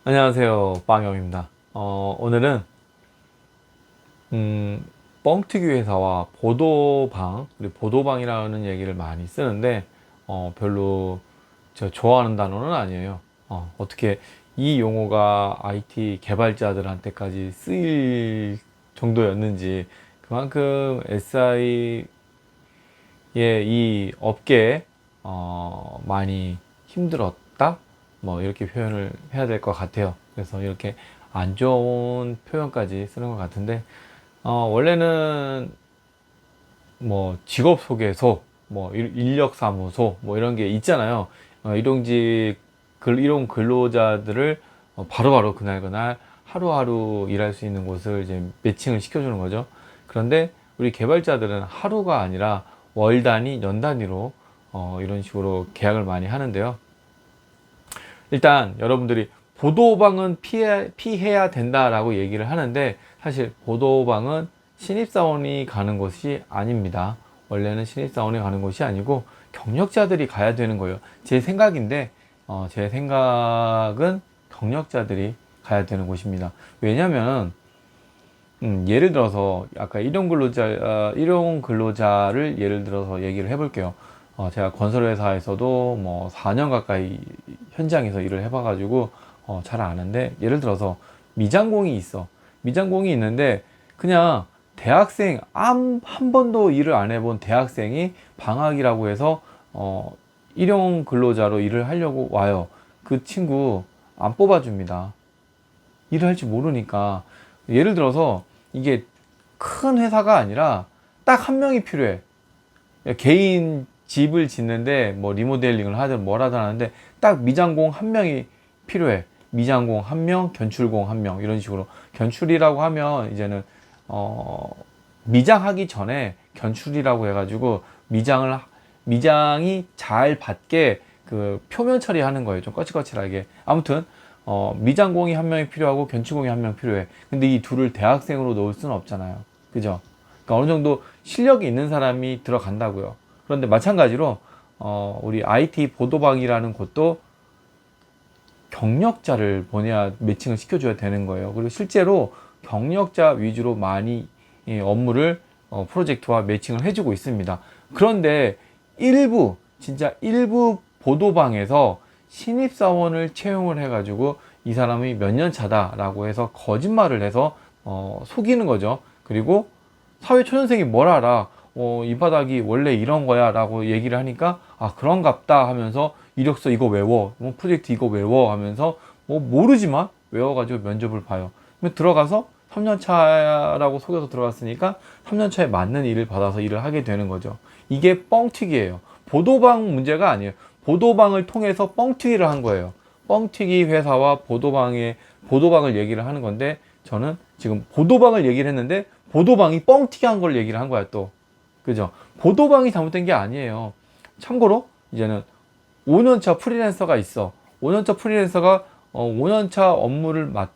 안녕하세요, 빵영입니다. 오늘은 뻥튀기 회사와 보도방, 그리고 보도방이라는 얘기를 많이 쓰는데 별로 제가 좋아하는 단어는 아니에요. 어떻게 이 용어가 IT 개발자들한테까지 쓰일 정도였는지, 그만큼 SI의 이 업계에 많이 힘들었다, 뭐 이렇게 표현을 해야 될 것 같아요. 그래서 이렇게 안 좋은 표현까지 쓰는 것 같은데, 원래는 뭐 직업 소개소, 뭐 인력 사무소, 뭐 이런 게 있잖아요. 일용 근로자들을 바로바로 그날그날 하루하루 일할 수 있는 곳을 이제 매칭을 시켜주는 거죠. 그런데 우리 개발자들은 하루가 아니라 월 단위, 년 단위로 이런 식으로 계약을 많이 하는데요. 일단 여러분들이 보도방은 피해야 된다라고 얘기를 하는데, 사실 보도방은 신입사원이 가는 곳이 아닙니다. 원래는 신입사원이 가는 곳이 아니고 경력자들이 가야 되는 거예요. 제 생각인데, 제 생각은 경력자들이 가야 되는 곳입니다. 왜냐면 예를 들어서 아까 일용 근로자를 예를 들어서 얘기를 해볼게요. 제가 건설회사에서도 뭐 4년 가까이 현장에서 일을 해봐가지고 잘 아는데, 예를 들어서 미장공이 있어. 미장공이 있는데 그냥 대학생, 한 번도 일을 안 해본 대학생이 방학이라고 해서 일용 근로자로 일을 하려고 와요. 그 친구 안 뽑아줍니다. 일을 할 줄 모르니까. 예를 들어서 이게 큰 회사가 아니라 딱 한 명이 필요해. 개인 집을 짓는데 뭐 리모델링을 하든 뭘 하든 하는데 딱 미장공 한 명이 필요해. 미장공 한 명, 견출공 한 명, 이런 식으로. 견출이라고 하면 이제는 미장하기 전에 견출이라고 해가지고 미장이 잘 받게 그 표면 처리하는 거예요. 좀 거칠거칠하게. 아무튼 미장공이 한 명이 필요하고 견출공이 한 명 필요해. 근데 이 둘을 대학생으로 넣을 수는 없잖아요. 그죠? 그러니까 어느 정도 실력이 있는 사람이 들어간다고요. 그런데 마찬가지로 우리 IT 보도방이라는 곳도 경력자를 보내야 매칭을 시켜줘야 되는 거예요. 그리고 실제로 경력자 위주로 많이 업무를 프로젝트와 매칭을 해주고 있습니다. 그런데 진짜 일부 보도방에서 신입사원을 채용을 해가지고 이 사람이 몇 년 차다라고 해서 거짓말을 해서 속이는 거죠. 그리고 사회초년생이 뭘 알아? 이 바닥이 원래 이런 거야 라고 얘기를 하니까, 아, 그런갑다 하면서 이력서 이거 외워, 뭐 프로젝트 이거 외워 하면서 뭐 모르지만 외워가지고 면접을 봐요. 그러면 들어가서 3년 차라고 속여서 들어갔으니까 3년 차에 맞는 일을 받아서 일을 하게 되는 거죠. 이게 뻥튀기예요. 보도방 문제가 아니에요. 보도방을 통해서 뻥튀기를 한 거예요. 뻥튀기 회사와 보도방을 얘기를 하는 건데, 저는 지금 보도방을 얘기를 했는데 보도방이 뻥튀기 한 걸 얘기를 한 거야 또. 그죠? 보도방이 잘못된 게 아니에요. 참고로 이제는 5년차 프리랜서가 있어. 5년차 프리랜서가 5년차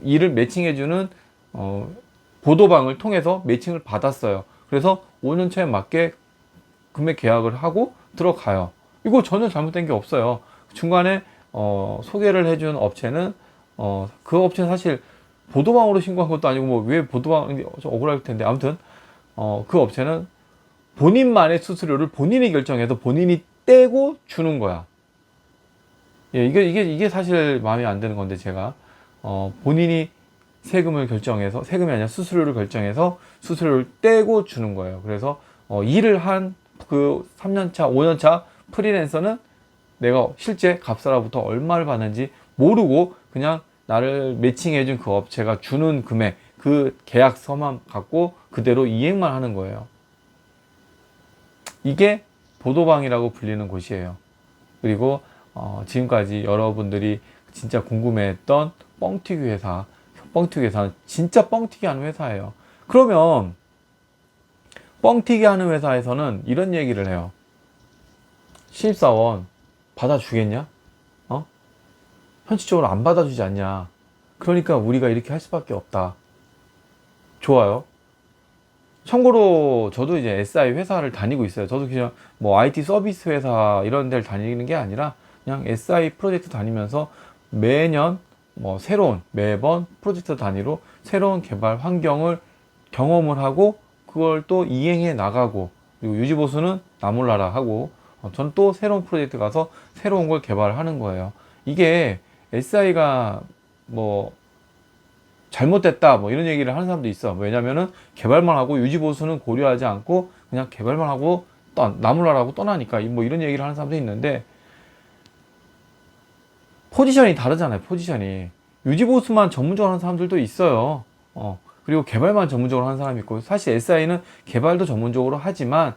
일을 매칭해주는 보도방을 통해서 매칭을 받았어요. 그래서 5년차에 맞게 금액 계약을 하고 들어가요. 이거 전혀 잘못된 게 없어요. 중간에 소개를 해준 업체는 그 업체는 사실 보도방으로 신고한 것도 아니고, 뭐 왜 보도방, 좀 억울할 텐데, 아무튼 그 업체는 본인만의 수수료를 본인이 결정해서 본인이 떼고 주는 거야. 예, 이게 사실 마음에 안 드는 건데, 제가 본인이 세금이 아니라 수수료를 결정해서 수수료를 떼고 주는 거예요. 그래서 일을 한 그 3년차, 5년차 프리랜서는 내가 실제 갑사라부터 얼마를 받는지 모르고 그냥 나를 매칭해준 그 업체가 주는 금액, 그 계약서만 갖고 그대로 이행만 하는 거예요. 이게 보도방이라고 불리는 곳이에요. 그리고 지금까지 여러분들이 진짜 궁금해했던 뻥튀기 회사는 진짜 뻥튀기 하는 회사예요. 그러면 뻥튀기 하는 회사에서는 이런 얘기를 해요. 신입사원 받아주겠냐? 현실적으로 안 받아주지 않냐? 그러니까 우리가 이렇게 할 수밖에 없다. 좋아요. 참고로 저도 이제 SI 회사를 다니고 있어요. 저도 그냥 뭐 IT 서비스 회사 이런 데를 다니는 게 아니라 그냥 SI 프로젝트 다니면서 매년 뭐 매번 프로젝트 단위로 새로운 개발 환경을 경험을 하고 그걸 또 이행해 나가고, 그리고 유지보수는 나 몰라라 하고, 전 또 새로운 프로젝트 가서 새로운 걸 개발하는 거예요. 이게 SI가 뭐 잘못됐다 뭐 이런 얘기를 하는 사람도 있어. 왜냐면은 개발만 하고 유지보수는 고려하지 않고 그냥 개발만 하고 나 몰라라고 떠나니까 뭐 이런 얘기를 하는 사람도 있는데, 포지션이 다르잖아요. 포지션이 유지보수만 전문적으로 하는 사람들도 있어요. 그리고 개발만 전문적으로 하는 사람이 있고, 사실 SI는 개발도 전문적으로 하지만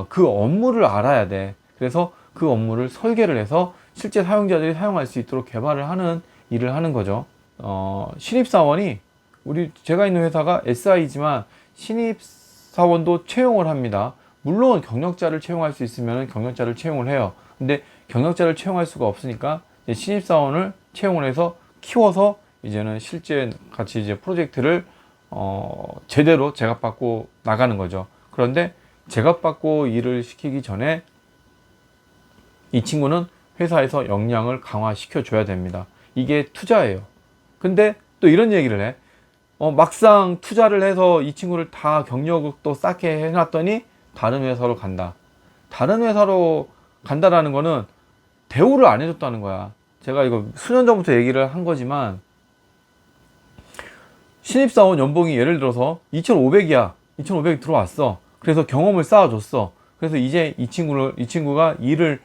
그 업무를 알아야 돼. 그래서 그 업무를 설계를 해서 실제 사용자들이 사용할 수 있도록 개발을 하는 일을 하는 거죠. 신입사원이, 제가 있는 회사가 SI지만 신입사원도 채용을 합니다. 물론 경력자를 채용할 수 있으면 경력자를 채용을 해요. 근데 경력자를 채용할 수가 없으니까 신입사원을 채용을 해서 키워서 이제는 실제 같이 이제 프로젝트를 제대로 제값받고 나가는 거죠. 그런데 제값받고 일을 시키기 전에 이 친구는 회사에서 역량을 강화시켜 줘야 됩니다. 이게 투자예요. 근데 또 이런 얘기를 해. 막상 투자를 해서 이 친구를 다 경력도 쌓게 해놨더니 다른 회사로 간다. 다른 회사로 간다라는 거는 대우를 안 해줬다는 거야. 제가 이거 수년 전부터 얘기를 한 거지만, 신입사원 연봉이 예를 들어서 2,500이야. 2,500이 들어왔어. 그래서 경험을 쌓아줬어. 그래서 이제 이 친구가 일을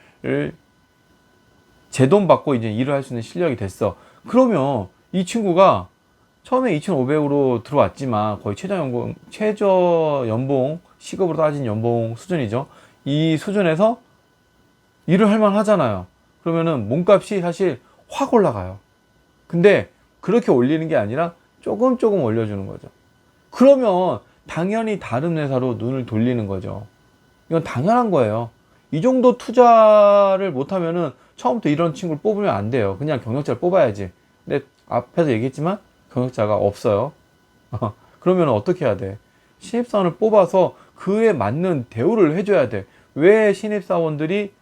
제 돈 받고 이제 일을 할 수 있는 실력이 됐어. 그러면 이 친구가 처음에 2,500으로 들어왔지만 거의 최저 연봉, 시급으로 따진 연봉 수준이죠. 이 수준에서 일을 할 만 하잖아요. 그러면은 몸값이 사실 확 올라가요. 근데 그렇게 올리는 게 아니라 조금 올려주는 거죠. 그러면 당연히 다른 회사로 눈을 돌리는 거죠. 이건 당연한 거예요. 이 정도 투자를 못하면은 처음부터 이런 친구를 뽑으면 안 돼요. 그냥 경력자를 뽑아야지. 근데 앞에서 얘기했지만 경력자가 없어요. 그러면 어떻게 해야 돼? 신입사원을 뽑아서 그에 맞는 대우를 해줘야 돼. 왜 신입사원들이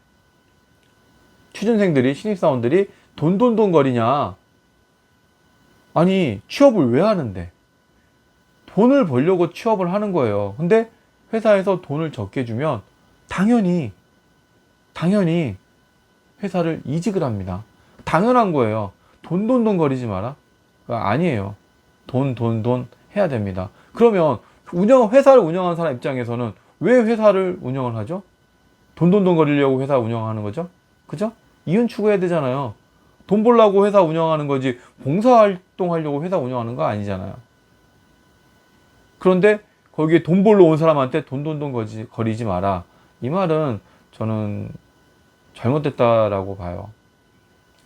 돈 거리냐? 아니, 취업을 왜 하는데? 돈을 벌려고 취업을 하는 거예요. 근데 회사에서 돈을 적게 주면 당연히 회사를 이직을 합니다. 당연한 거예요. 돈 거리지 마라. 아니에요. 돈 해야 됩니다. 그러면 회사를 운영하는 사람 입장에서는 왜 회사를 운영을 하죠? 돈 거리려고 회사 운영하는 거죠? 그죠? 이윤 추구해야 되잖아요. 돈 벌려고 회사 운영하는 거지 봉사활동 하려고 회사 운영하는 거 아니잖아요. 그런데 거기에 돈 벌러 온 사람한테 돈 거리지 마라. 이 말은 저는 잘못됐다라고 봐요.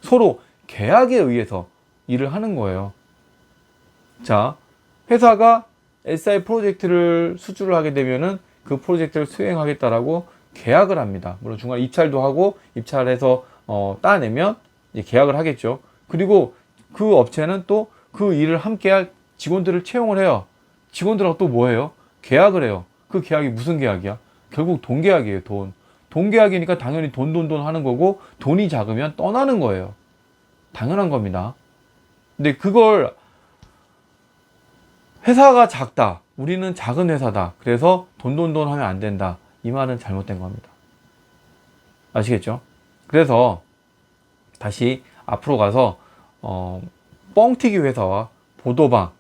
서로 계약에 의해서 일을 하는 거예요. 자, 회사가 SI 프로젝트를 수주를 하게 되면은 그 프로젝트를 수행하겠다라고 계약을 합니다. 물론 중간에 입찰도 하고, 입찰해서 따내면 이제 계약을 하겠죠. 그리고 그 업체는 또 그 일을 함께 할 직원들을 채용을 해요. 직원들하고 또 뭐 해요? 계약을 해요. 그 계약이 무슨 계약이야? 결국 돈 계약이에요. 돈 계약이니까 당연히 돈 하는 거고, 돈이 작으면 떠나는 거예요. 당연한 겁니다. 근데 그걸 회사가 작다, 우리는 작은 회사다, 그래서 돈 하면 안 된다, 이 말은 잘못된 겁니다. 아시겠죠? 그래서 다시 앞으로 가서 뻥튀기 회사와 보도방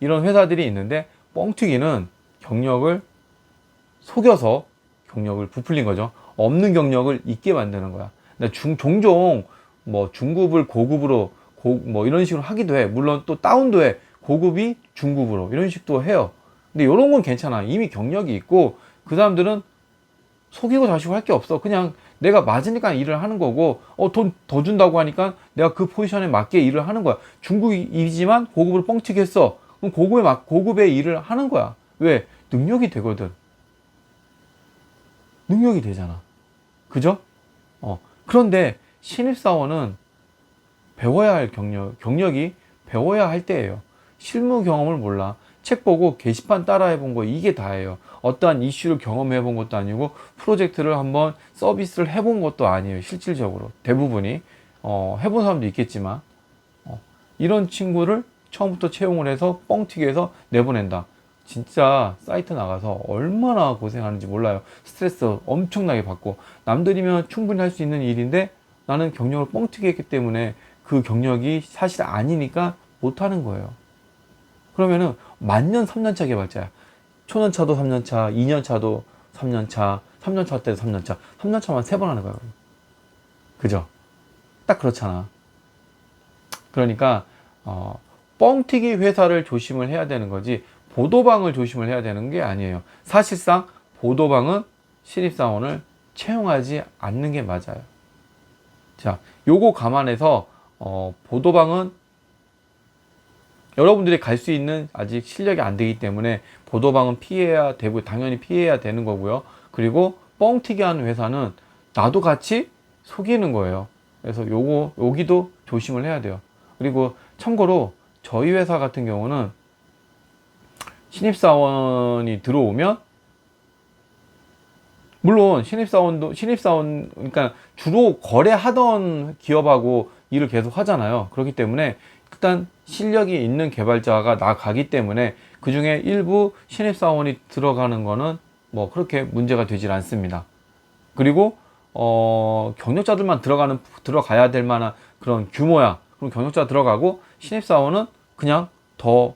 이런 회사들이 있는데, 뻥튀기는 경력을 속여서 경력을 부풀린 거죠. 없는 경력을 있게 만드는 거야. 근데 종종 뭐 중급을 고급으로 뭐 이런 식으로 하기도 해. 물론 또 다운도 해. 고급이 중급으로 이런 식도 해요. 근데 이런 건 괜찮아. 이미 경력이 있고 그 사람들은 속이고 자시고 할 게 없어. 그냥 내가 맞으니까 일을 하는 거고, 돈 더 준다고 하니까 내가 그 포지션에 맞게 일을 하는 거야. 중급이지만 고급으로 뻥튀기 했어. 그럼 고급의 일을 하는 거야. 왜? 능력이 되거든. 능력이 되잖아. 그죠? 그런데 신입사원은 배워야 할 경력이 배워야 할 때예요. 실무 경험을 몰라. 책 보고 게시판 따라 해본 거, 이게 다예요. 어떠한 이슈를 경험해 본 것도 아니고 프로젝트를 한번 서비스를 해본 것도 아니에요. 실질적으로 대부분이 해본 사람도 있겠지만 이런 친구를 처음부터 채용을 해서 뻥튀기해서 내보낸다. 진짜 사이트 나가서 얼마나 고생하는지 몰라요. 스트레스 엄청나게 받고, 남들이면 충분히 할 수 있는 일인데 나는 경력을 뻥튀기 했기 때문에 그 경력이 사실 아니니까 못하는 거예요. 그러면은 만년 3년차 개발자야. 초년차도 3년차, 2년차도 3년차, 3년차 때도 3년차, 3년차만 3번 하는 거야. 그죠? 딱 그렇잖아. 그러니까 뻥튀기 회사를 조심을 해야 되는 거지, 보도방을 조심을 해야 되는 게 아니에요. 사실상 보도방은 신입사원을 채용하지 않는 게 맞아요. 자, 요거 감안해서 보도방은 여러분들이 갈 수 있는 아직 실력이 안 되기 때문에 보도방은 피해야 되고, 당연히 피해야 되는 거고요. 그리고 뻥튀기 하는 회사는 나도 같이 속이는 거예요. 그래서 여기도 조심을 해야 돼요. 그리고 참고로 저희 회사 같은 경우는 신입사원이 들어오면, 물론 신입사원 그러니까 주로 거래하던 기업하고 일을 계속 하잖아요. 그렇기 때문에 일단 실력이 있는 개발자가 나가기 때문에 그 중에 일부 신입사원이 들어가는 거는 뭐 그렇게 문제가 되질 않습니다. 그리고 경력자들만 들어가야 될 만한 그런 규모야. 그럼 경력자 들어가고 신입사원은 그냥 더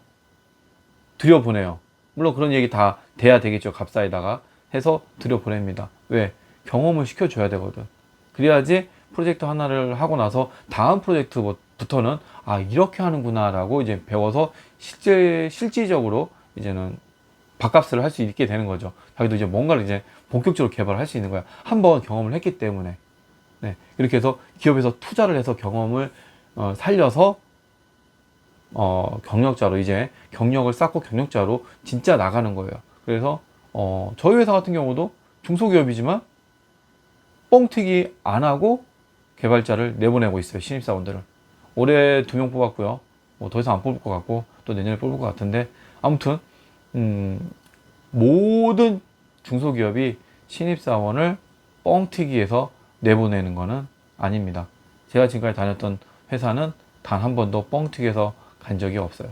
들여보내요. 물론 그런 얘기 다 돼야 되겠죠. 값사에다가 해서 들여보냅니다. 왜? 경험을 시켜줘야 되거든. 그래야지 프로젝트 하나를 하고 나서 다음 프로젝트부터는 아, 이렇게 하는구나 라고 이제 배워서 실질적으로 이제는 밥값을 할 수 있게 되는 거죠. 자기도 이제 뭔가를 이제 본격적으로 개발을 할 수 있는 거야. 한번 경험을 했기 때문에. 네. 이렇게 해서 기업에서 투자를 해서 경험을 살려서 경력자로, 이제 경력을 쌓고 경력자로 진짜 나가는 거예요. 그래서 저희 회사 같은 경우도 중소기업이지만 뻥튀기 안 하고 개발자를 내보내고 있어요. 신입사원들을. 올해 2명 뽑았고요. 뭐 더 이상 안 뽑을 것 같고 또 내년에 뽑을 것 같은데, 아무튼 모든 중소기업이 신입사원을 뻥튀기해서 내보내는 거는 아닙니다. 제가 지금까지 다녔던 회사는 단 한 번도 뻥튀기해서 간 적이 없어요.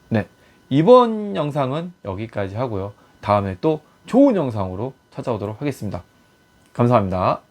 네, 이번 영상은 여기까지 하고요. 다음에 또 좋은 영상으로 찾아오도록 하겠습니다. 감사합니다.